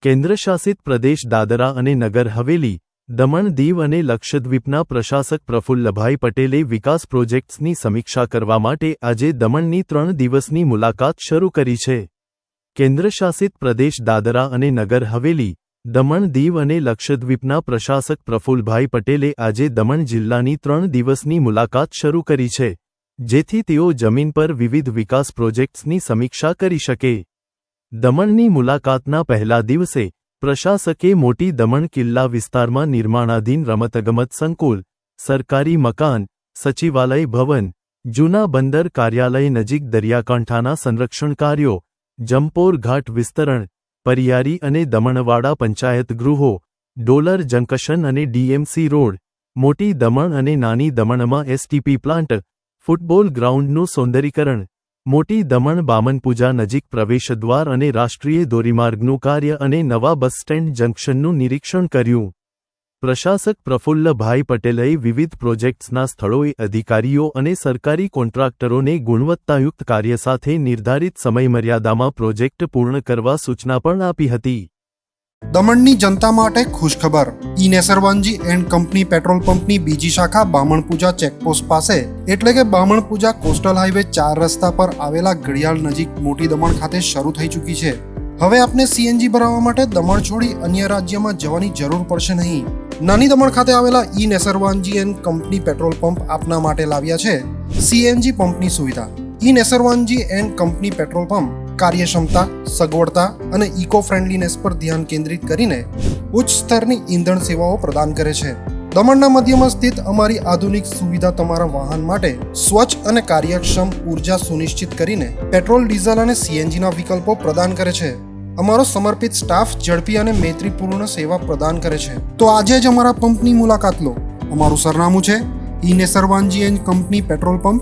કેન્દ્રશાસિત પ્રદેશ દાદરા અને નગર હવેલી, દમણ દીવ અને લક્ષદ્વીપના પ્રશાસક પ્રફુલ્લભાઈ પટેલે વિકાસ પ્રોજેક્ટ્સની સમીક્ષા કરવા માટે આજે દમણની 3 દિવસની મુલાકાત શરૂ કરી છે. કેન્દ્રશાસિત પ્રદેશ દાદરા અને નગર હવેલી, દમણ દીવ અને લક્ષદ્વીપના પ્રશાસક પ્રફુલ્લભાઈ પટેલે આજે દમણ જિલ્લાની 3 દિવસની મુલાકાત શરૂ કરી છે, જેથી તેઓ જમીન પર વિવિધ વિકાસ પ્રોજેક્ટ્સની સમીક્ષા કરી શકે. દમણની મુલાકાતના પહેલા દિવસે પ્રશાસકે મોટી દમણ કિલ્લા વિસ્તારમાં નિર્માણાધીન રમતગમત સંકુલ, સરકારી મકાન, સચિવાલય ભવન, જૂના બંદર કાર્યાલય નજીક દરિયાકાંઠાના સંરક્ષણ કાર્યો, જંપોર ઘાટ વિસ્તરણ, પરિયારી અને દમણવાડા પંચાયત ગૃહો, ડોલર જંકશન અને ડીએમસી રોડ, મોટી દમણ અને નાની દમણમાં એસટીપી પ્લાન્ટ, ફૂટબોલ ગ્રાઉન્ડનું સૌંદરીકરણ, મોટી દમણ બામનપૂજા નજીક પ્રવેશદ્વાર અને રાષ્ટ્રીય ધોરીમાર્ગનું કાર્ય અને નવા બસ સ્ટેન્ડ જંકશનનું નિરીક્ષણ કર્યું. પ્રશાસક પ્રફુલ્લભાઈ પટેલે વિવિધ પ્રોજેક્ટ્સના સ્થળોએ અધિકારીઓ અને સરકારી કોન્ટ્રાક્ટરોને ગુણવત્તાયુક્ત કાર્ય સાથે નિર્ધારિત સમયમર્યાદામાં પ્રોજેક્ટ પૂર્ણ કરવા સૂચના પણ આપી હતી. દમણની જનતા માટે ખુશખબર. ઈ નેસરવાનજી એન્ડ કંપની પેટ્રોલ પંપની બીજી શાખા બામણપૂજા ચેકપોસ્ટ પાસે એટલે કે બામણપૂજા કોસ્ટલ હાઈવે 4 રસ્તા પર આવેલા ઘડિયાળ નજીક મોટી દમણ ખાતે શરૂ થઈ ચૂકી છે. હવે આપને સીએનજી ભરાવવા માટે દમણ છોડી અન્ય રાજ્યમાં જવાની જરૂર પડશે નહીં. નાની દમણ ખાતે આવેલા E Nesarwanji and company petrol pump આપના માટે લાવ્યા છે સીએનજી પંપની સુવિધા. E Nesarwanji and company petrol pump કાર્યક્ષમતા, સગવડતા અને ઇકો ફ્રેન્ડલીનેસ પર ધ્યાન કેન્દ્રિત કરીને ઉચ્ચ સ્તરની ઈંધણ સેવાઓ પ્રદાન કરે છે. દમણના મધ્યમાં સ્થિત અમારી આધુનિક સુવિધા તમારા વાહન માટે સ્વચ્છ અને કાર્યક્ષમ ઉર્જા સુનિશ્ચિત કરીને પેટ્રોલ, ડીઝલ અને સીએનજીના વિકલ્પો પ્રદાન કરે છે. અમારો સમર્પિત સ્ટાફ ઝડપી અને મૈત્રીપૂર્ણ સેવા પ્રદાન કરે છે. તો આજે જ અમારા પંપની મુલાકાત લો. અમારું સરનામું છે E Nesarwanji and company petrol pump,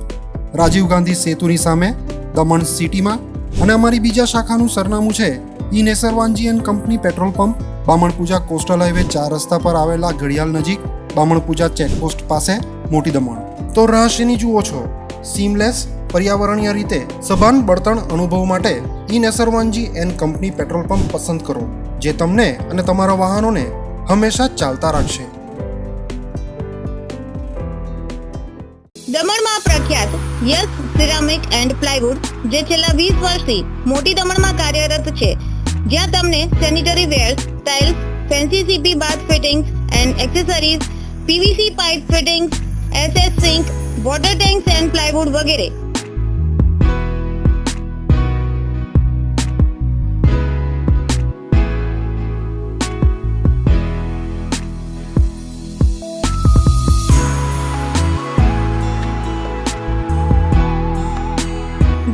Rajiv Gandhi સેતુની સામે, દમણ સિટીમાં. અને અમારી બીજા શાખાનું સરનામું છે E Nesarwanji and company petrol pump, Bamanpuja coastal highway 4 રસ્તા પર આવેલા ઘડિયાળ નજીક, બામણપૂજા ચેકપોસ્ટ પાસે, મોટી દમણ. તો રહસ્યની જુઓ છો. સીમલેસ, પર્યાવરણીય રીતે સભાન બળતણ અનુભવ માટે E Nesarwanji and company petrol pump પસંદ કરો, જે તમને અને તમારા વાહનોને હંમેશા ચાલતા રાખશે. દમણમાં પ્રખ્યાત યસ સિરામિક એન્ડ પ્લાયવુડ, જે છેલ્લા 20 વર્ષથી મોટી દમણમાં કાર્યરત છે, જ્યાં તમને sanitary wares, tiles, fancy CP bath fittings and accessories, PVC pipe fittings, SS sink, water tanks and plywood વગેરે.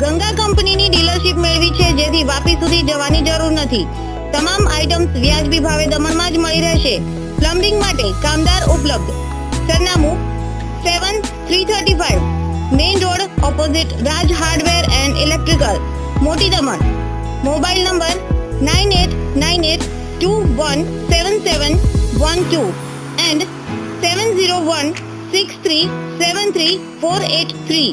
ગંગા કંપનીની ડીલરશીપ મેળવી છે, જેથી વાપી સુધી જવાની જરૂર નથી. તમામ આઇટમ્સ વ્યાજબી ભાવે દમણમાં જ મળી રહેશે. પ્લમ્બિંગ માટે કામદાર ઉપલબ્ધ. સરનામું 7335 main road opposite Raj hardware and electrical, મોટી દમણ. Mobile number 9898217712 and 7016373483.